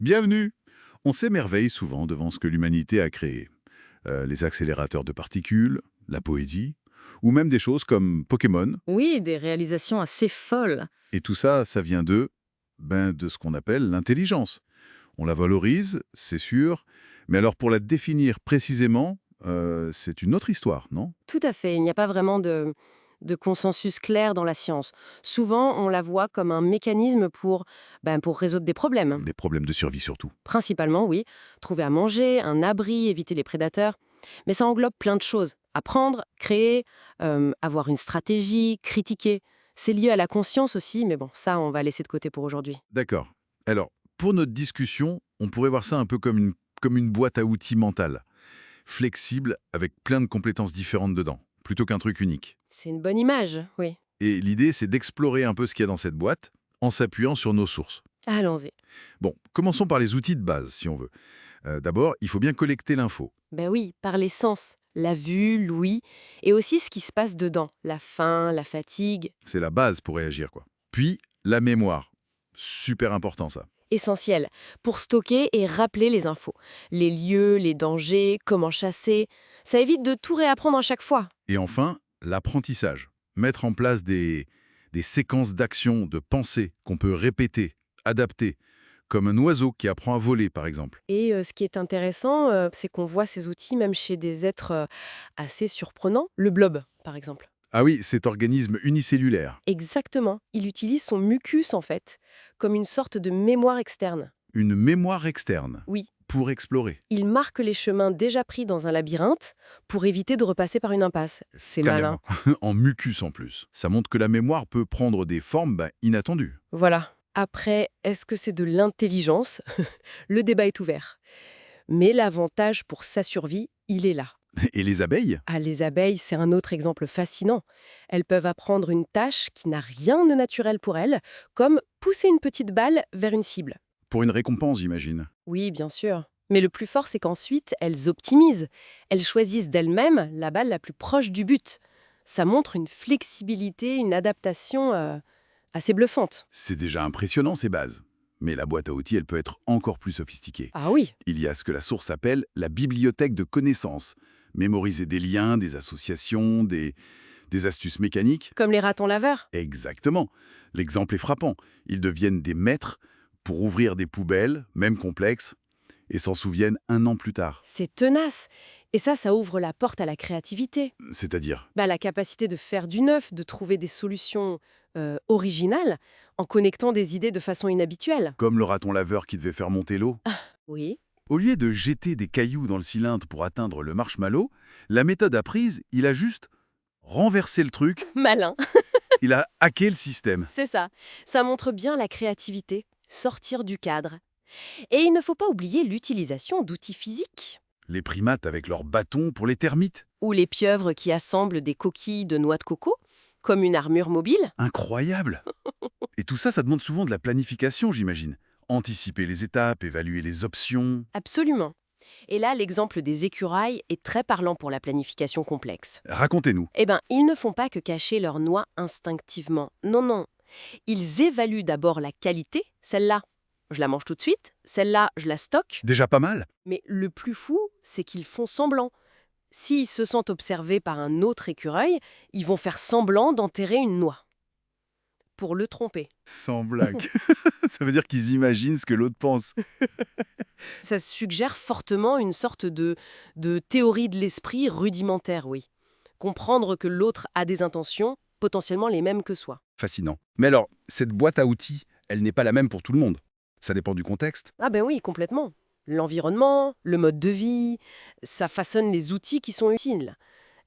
Bienvenue. On s'émerveille souvent devant ce que l'humanité a créé. Les accélérateurs de particules, la poésie, ou même des choses comme Pokémon. Oui, des réalisations assez folles. Et tout ça, ça vient de ce qu'on appelle l'intelligence. On la valorise, c'est sûr, mais alors pour la définir précisément, c'est une autre histoire, non? Tout à fait, il n'y a pas vraiment de consensus clair dans la science. Souvent, on la voit comme un mécanisme pour résoudre des problèmes. Des problèmes de survie surtout. Principalement, oui, trouver à manger, un abri, éviter les prédateurs. Mais ça englobe plein de choses. Apprendre, créer, avoir une stratégie, critiquer. C'est lié à la conscience aussi, mais bon, ça, on va laisser de côté pour aujourd'hui. D'accord. Alors, pour notre discussion, on pourrait voir ça un peu comme une boîte à outils mentale, flexible, avec plein de compétences différentes dedans, plutôt qu'un truc unique. C'est une bonne image, oui. Et l'idée, c'est d'explorer un peu ce qu'il y a dans cette boîte en s'appuyant sur nos sources. Allons-y. Bon, commençons par les outils de base, si on veut. D'abord, il faut bien collecter l'info. Ben oui, par les sens. La vue, l'ouïe, et aussi ce qui se passe dedans. La faim, la fatigue. C'est la base pour réagir, quoi. Puis, la mémoire. Super important, ça. Essentiel. Pour stocker et rappeler les infos. Les lieux, les dangers, comment chasser. Ça évite de tout réapprendre à chaque fois. Et enfin, l'apprentissage. Mettre en place des séquences d'actions, de pensées qu'on peut répéter, adapter, comme un oiseau qui apprend à voler, par exemple. Et ce qui est intéressant, c'est qu'on voit ces outils même chez des êtres assez surprenants. Le blob, par exemple. Ah oui, cet organisme unicellulaire. Exactement. Il utilise son mucus, en fait, comme une sorte de mémoire externe. Une mémoire externe. Oui, Pour explorer. il marque les chemins déjà pris dans un labyrinthe pour éviter de repasser par une impasse. C'est malin. Carrément. En mucus en plus. Ça montre que la mémoire peut prendre des formes inattendues. Voilà. Après, est-ce que c'est de l'intelligence? Le débat est ouvert. Mais l'avantage pour sa survie, il est là. Et les abeilles? Ah, les abeilles, c'est un autre exemple fascinant. Elles peuvent apprendre une tâche qui n'a rien de naturel pour elles, comme pousser une petite balle vers une cible. Pour une récompense, j'imagine. Oui, bien sûr. Mais le plus fort, c'est qu'ensuite, elles optimisent. Elles choisissent d'elles-mêmes la balle la plus proche du but. Ça montre une flexibilité, une adaptation assez bluffante. C'est déjà impressionnant, ces bases. Mais la boîte à outils, elle peut être encore plus sophistiquée. Ah oui, Il y a ce que la source appelle la bibliothèque de connaissances. Mémoriser des liens, des associations, des astuces mécaniques. comme les ratons laveurs. Exactement. L'exemple est frappant. Ils deviennent des maîtres pour ouvrir des poubelles, même complexes, et s'en souviennent un an plus tard. C'est tenace. Et ça ouvre la porte à la créativité. C'est-à-dire, La capacité de faire du neuf, de trouver des solutions originales en connectant des idées de façon inhabituelle. comme le raton laveur qui devait faire monter l'eau. Oui. Au lieu de jeter des cailloux dans le cylindre pour atteindre le marshmallow, la méthode apprise, il a juste renversé le truc, Malin. il a hacké le système. C'est ça. Ça montre bien la créativité, sortir du cadre. Et il ne faut pas oublier l'utilisation d'outils physiques. Les primates avec leurs bâtons pour les termites. Ou les pieuvres qui assemblent des coquilles de noix de coco, comme une armure mobile. Incroyable. Et tout ça, ça demande souvent de la planification, j'imagine. Anticiper les étapes, évaluer les options. Absolument. Et là, l'exemple des écureuils est très parlant pour la planification complexe. Racontez-nous. Eh bien, ils ne font pas que cacher leurs noix instinctivement. Non, non. Ils évaluent d'abord la qualité, celle-là, je la mange tout de suite, celle-là, je la stocke. Déjà pas mal. Mais le plus fou, c'est qu'ils font semblant. S'ils se sentent observés par un autre écureuil, ils vont faire semblant d'enterrer une noix. Pour le tromper. Sans blague. Ça veut dire qu'ils imaginent ce que l'autre pense. Ça suggère fortement une sorte de théorie de l'esprit rudimentaire, oui. Comprendre que l'autre a des intentions potentiellement les mêmes que soi. Fascinant. Mais alors, cette boîte à outils, elle n'est pas la même pour tout le monde. Ça dépend du contexte. Ah ben oui, complètement. L'environnement, le mode de vie, ça façonne les outils qui sont utiles.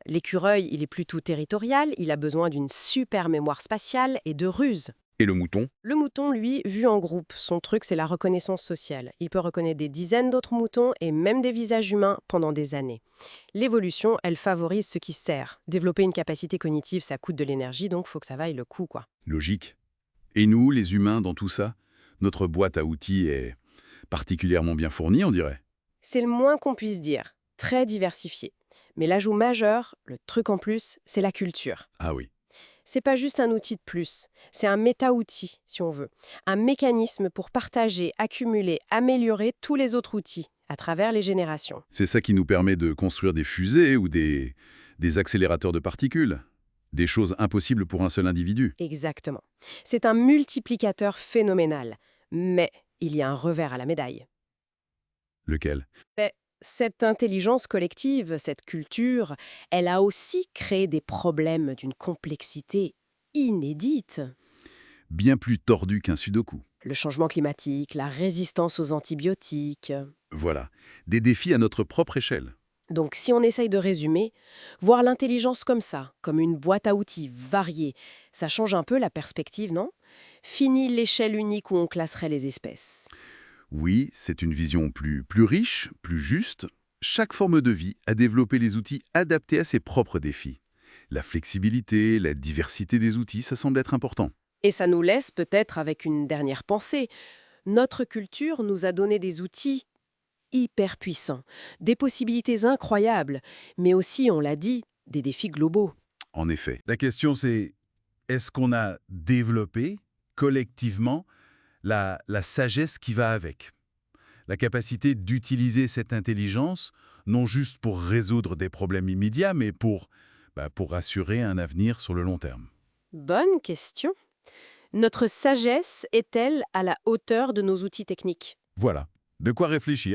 L'écureuil, il est plutôt territorial, il a besoin d'une super mémoire spatiale et de ruse. Et le mouton? Le mouton, lui, vu en groupe, son truc, c'est la reconnaissance sociale. Il peut reconnaître des dizaines d'autres moutons et même des visages humains pendant des années. L'évolution, elle favorise ce qui sert. Développer une capacité cognitive, ça coûte de l'énergie, donc faut que ça vaille le coup, quoi. Logique. Et nous, les humains, dans tout ça, notre boîte à outils est particulièrement bien fournie, on dirait. C'est le moins qu'on puisse dire. Très diversifié. Mais l'ajout majeur, le truc en plus, c'est la culture. Ah oui. C'est pas juste un outil de plus, c'est un méta-outil, si on veut. Un mécanisme pour partager, accumuler, améliorer tous les autres outils à travers les générations. C'est ça qui nous permet de construire des fusées ou des accélérateurs de particules. Des choses impossibles pour un seul individu. Exactement. C'est un multiplicateur phénoménal. Mais il y a un revers à la médaille. Lequel? Mais cette intelligence collective, cette culture, elle a aussi créé des problèmes d'une complexité inédite. Bien plus tordu qu'un sudoku. Le changement climatique, la résistance aux antibiotiques. Voilà. Des défis à notre propre échelle. Donc si on essaye de résumer, voir l'intelligence comme ça, comme une boîte à outils variée, ça change un peu la perspective, non? Fini l'échelle unique où on classerait les espèces. Oui, c'est une vision plus riche, plus juste. Chaque forme de vie a développé les outils adaptés à ses propres défis. La flexibilité, la diversité des outils, ça semble être important. Et ça nous laisse peut-être avec une dernière pensée. Notre culture nous a donné des outils hyper puissants, des possibilités incroyables, mais aussi, on l'a dit, des défis globaux. En effet. La question c'est, est-ce qu'on a développé collectivement la sagesse qui va avec? La capacité d'utiliser cette intelligence, non juste pour résoudre des problèmes immédiats, mais pour assurer un avenir sur le long terme. Bonne question. Notre sagesse est-elle à la hauteur de nos outils techniques? Voilà, de quoi réfléchir.